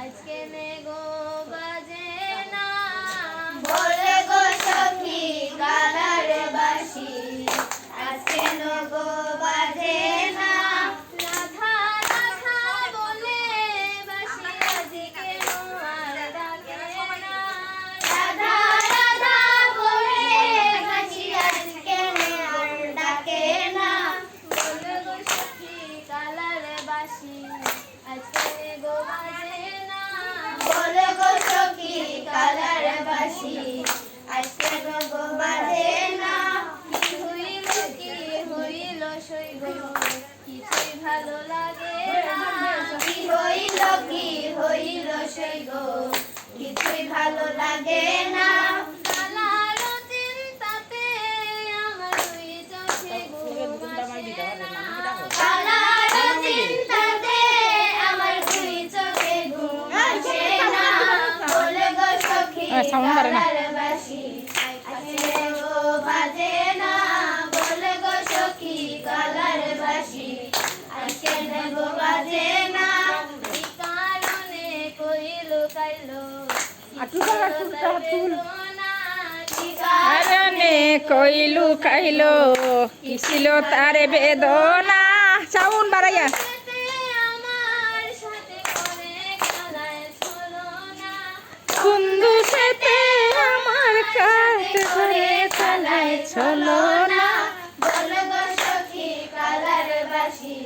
আজকে নেগো বাজে না বলে গো সখী কালার বাসি আজকে নেগো বাজে না রাধা রাধা বলে বাসি আজকে আর ডাকে না রাধা রাধা বলে বাসি আজকে আর ডাকে না বলে গো সখী কালার বাসি আজকে নেগো বাজে না বলে গো সখী কালার বাসি আজকে নেগো বাজে না কি হইল সই গো কিছুই ভালো লাগে না কি হইল সেই গো কিছুই ভালো লাগে না কালার চিন্তাতে আমার দুই চোখে ঘুম আসে না কালার চিন্তাতে আমার দুই চোখে ঘুম আসে না বলে গো সখী কালার বাসি আজকে গো বাজে না বলে গো সখী কালার বাসি আজকে গো বাজে না এই কারণে কইল কাইলো কারণে কইলু কাইলো কি ছিল তার বেদনা সাউন্ড বাড়াইয়া আমার সাথে করে খেলায় চলো না বন্ধু সাথে আমার কাট করে চালায় চলো না বলে গো সখী কালার বাসি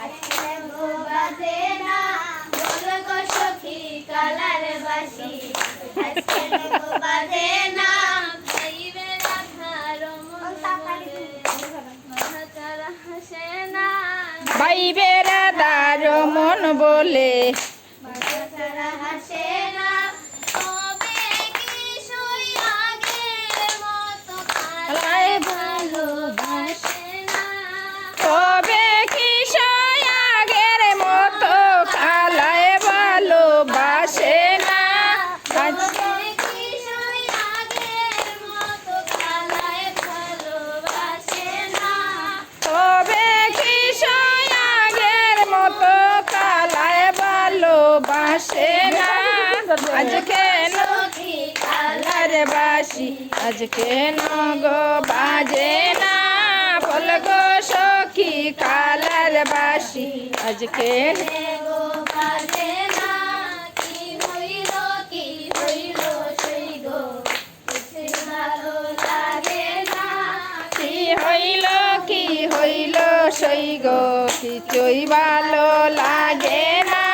আজকে গো বাজে না বলে গো সখী কালার বাসি আজকে গো বাজে না ভাইবে রাধার মন বলে মহাচারা হাসে না বাইবে রাধার মন বলে বাচ্চারা হাসে না তবে কি সই আগের মতো কালায় ভালোবাসে না তবে কি সয় আগের মতো কালায় ভালোবাসে না তবে কি সই আগের মতো কালায় ভালোবাসে না তবে কি সয় আগের মতো কালায় ভালোবাসে না আজকে সখী কালার বাসি আজকে নগো বাজে না বল গো সখী কালার বাসি আজকে গো বাজে না কি হইল সেই গো কিছুই ভালো লাগে না কি হইল সই গো কিছুই ভালো লাগে না